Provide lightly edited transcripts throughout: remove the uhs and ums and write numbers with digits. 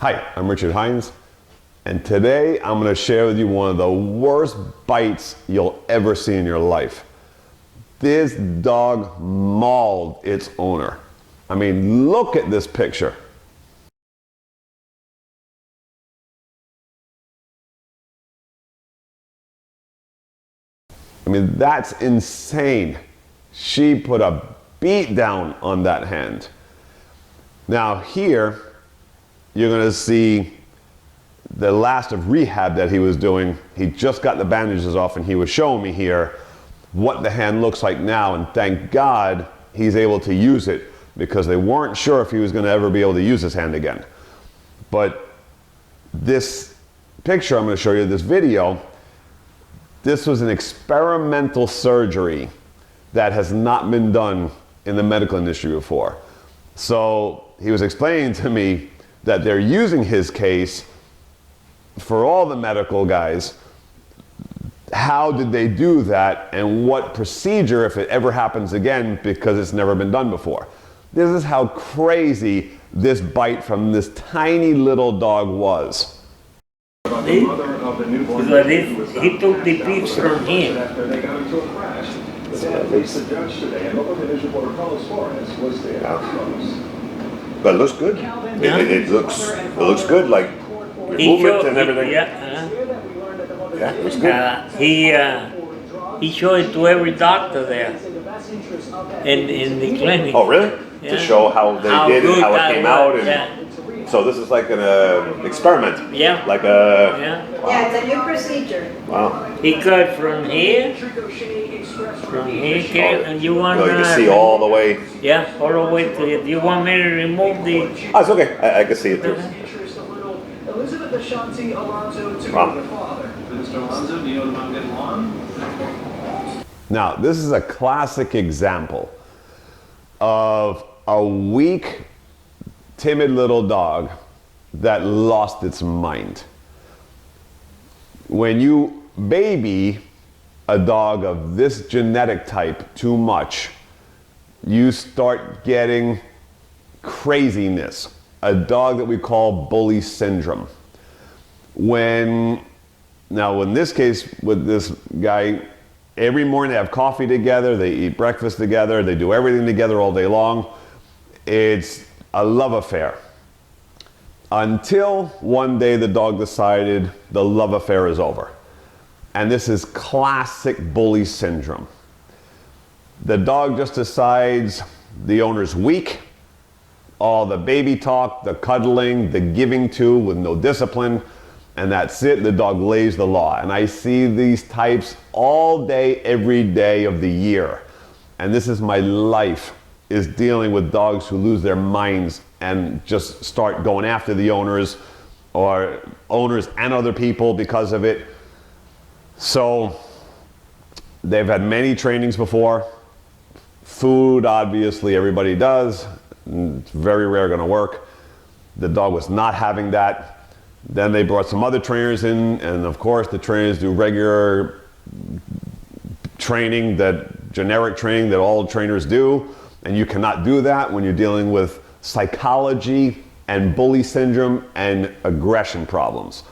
Hi, I'm Richard Heinz, and today I'm going to share with you one of the worst bites you'll ever see in your life. This dog mauled its owner. I mean, look at this picture. I mean, that's insane. She put a beat down on that hand. Now here, you're going to see the last of rehab that he was doing. He just got the bandages off and he was showing me here what the hand looks like now, and thank God he's able to use it, because they weren't sure if he was going to ever be able to use his hand again. But this picture I'm going to show you, this video, this was an experimental surgery that has not been done in the medical industry before. So he was explaining to me that they're using his case for all the medical guys. How did they do that, and what procedure if it ever happens again, because it's never been done before. This is how crazy this bite from this tiny little dog was. He took the piece from him. But it looks good. Yeah. It looks good, like movement and everything. Yeah, it looks good. he showed it to every doctor there in the clinic. Oh, really? Yeah. To show how they did it, how it came out, and yeah. so this is like an experiment. Yeah. Like a. Yeah. Wow. Yeah, it's a new procedure. Wow. He cut from here, and you want So you can see all the way. Yeah, all the way to it. You want me to remove the? Oh, it's okay. I can see it too. Elizabeth Ashanti Alonso to Wow. the father. Mr. Alonso, do you know them I'm getting along? Now, this is a classic example of a weak, timid little dog that lost its mind. When you baby a dog of this genetic type too much, you start getting craziness, a dog that we call bully syndrome. Now in this case with this guy, every morning they have coffee together, they eat breakfast together, they do everything together all day long. It's a love affair. Until one day the dog decided the love affair is over. And this is classic bully syndrome. The dog just decides the owner's weak. All the baby talk, the cuddling, the giving to with no discipline, and that's it. The dog lays the law. And I see these types all day, every day of the year. And this is my life, is dealing with dogs who lose their minds and just start going after the owners, or owners and other people because of it. So they've had many trainings before. Food, obviously, everybody does. It's very rare going to work. The dog was not having that. Then they brought some other trainers in, and of course the trainers do regular training, that generic training that all trainers do, and you cannot do that when you're dealing with psychology and bully syndrome and aggression problems.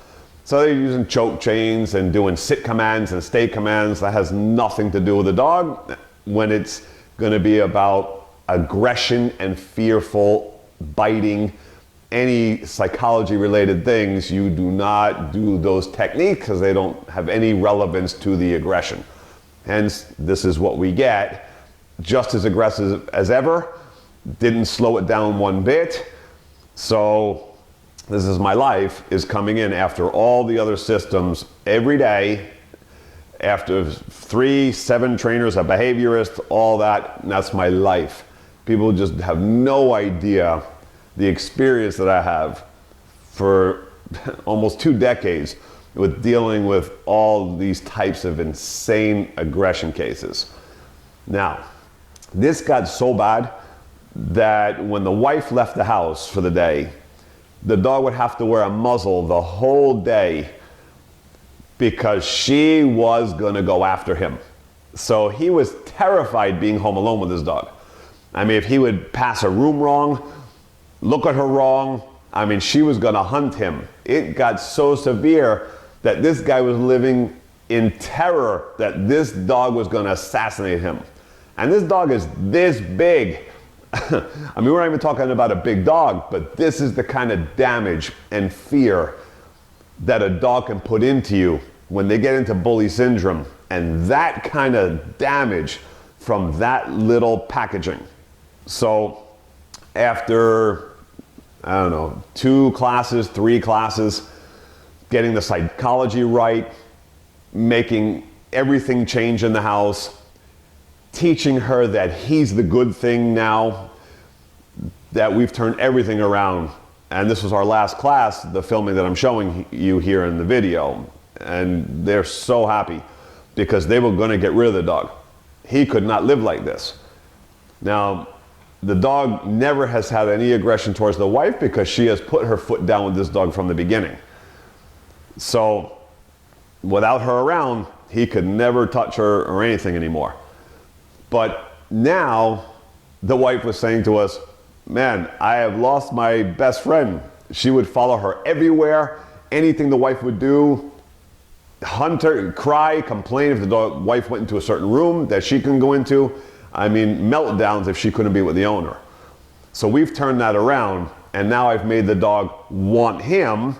So they're using choke chains and doing sit commands and stay commands. That has nothing to do with the dog when it's going to be about aggression and fearful biting. Any psychology related things, you do not do those techniques because they don't have any relevance to the aggression. Hence, this is what we get. Just as aggressive as ever, didn't slow it down one bit. So this is my life, is coming in after all the other systems every day, after 3, 7 trainers, a behaviorist, all that, and that's my life. People just have no idea the experience that I have for almost 2 decades with dealing with all these types of insane aggression cases. Now, this got so bad that when the wife left the house for the day, the dog would have to wear a muzzle the whole day because she was gonna go after him. So he was terrified being home alone with his dog. I mean, if he would pass a room wrong, look at her wrong, I mean, she was going to hunt him. It got so severe that this guy was living in terror that this dog was going to assassinate him. And this dog is this big. I mean, we're not even talking about a big dog, but this is the kind of damage and fear that a dog can put into you when they get into bully syndrome, and that kind of damage from that little packaging. So after, I don't know, 2 classes, 3 classes, getting the psychology right, making everything change in the house, teaching her that he's the good thing now, that we've turned everything around. And this was our last class, the filming that I'm showing you here in the video. And they're so happy because they were going to get rid of the dog. He could not live like this. Now, the dog never has had any aggression towards the wife because she has put her foot down with this dog from the beginning. So, without her around, he could never touch her or anything anymore. But now, the wife was saying to us, man, I have lost my best friend. She would follow her everywhere. Anything the wife would do, hunt her, cry, complain if the wife went into a certain room that she couldn't go into. I mean, meltdowns if she couldn't be with the owner. So we've turned that around, and now I've made the dog want him.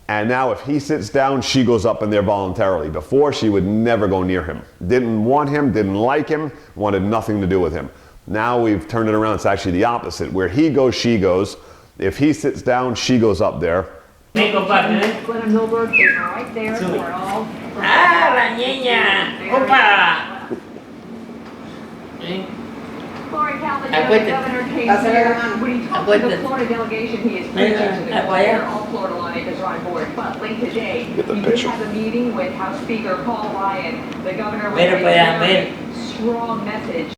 And now if he sits down, she goes up in there voluntarily. Before, she would never go near him. Didn't want him, didn't like him, wanted nothing to do with him. Now we've turned it around. It's actually the opposite. Where he goes, she goes. If he sits down, she goes up there. Glenn Milberg is right there for all. Ah, la niña. Opa. Florida Calvin, Governor came here. When he talked to the Florida delegation, he is preaching to the choir. All Florida lawmakers are on board. But late today, he did have a meeting with House Speaker Paul Ryan. The governor was a very strong message.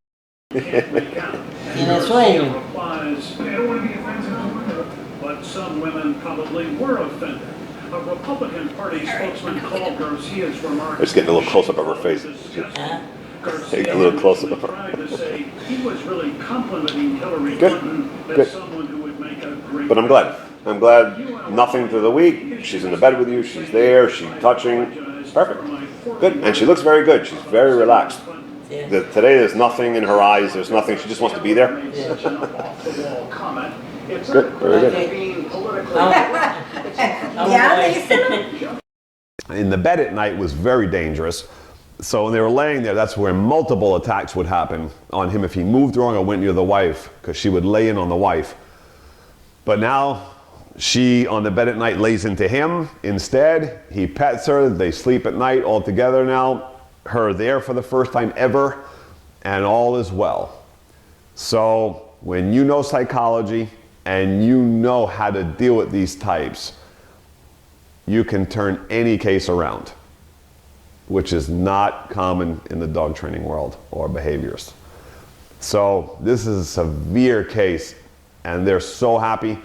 Tiene sueño. Replies, I don't want to be offensive, but some women probably were offended. A Republican Party spokesman called Garcia's remarks. Let's get a little close-up of her face. Take a little closer. He was really complimenting Hillary Good. Clinton as Good. someone who would make a great. But I'm glad. I'm glad nothing through the week. She's in the bed with you. She's there. She's touching. Perfect. Good. And she looks very good. She's very relaxed. Today there's nothing in her eyes. There's nothing. She just wants to be there. Good. Very good. In the bed at night was very dangerous. So when they were laying there, that's where multiple attacks would happen on him if he moved wrong or went near the wife, because she would lay in on the wife. But now she, on the bed at night, lays into him instead. He pets her. They sleep at night all together now. Her there for the first time ever, and all is well. So when you know psychology and you know how to deal with these types, you can turn any case around, which is not common in the dog training world or behaviors. So this is a severe case, and they're so happy.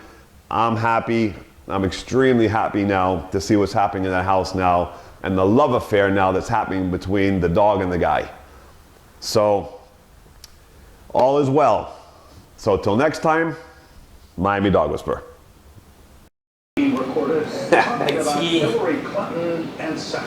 I'm happy. I'm extremely happy now to see what's happening in that house now, and the love affair now that's happening between the dog and the guy. So all is well. So till next time, Miami Dog Whisperer. Recorded talking about Hillary Clinton and sex.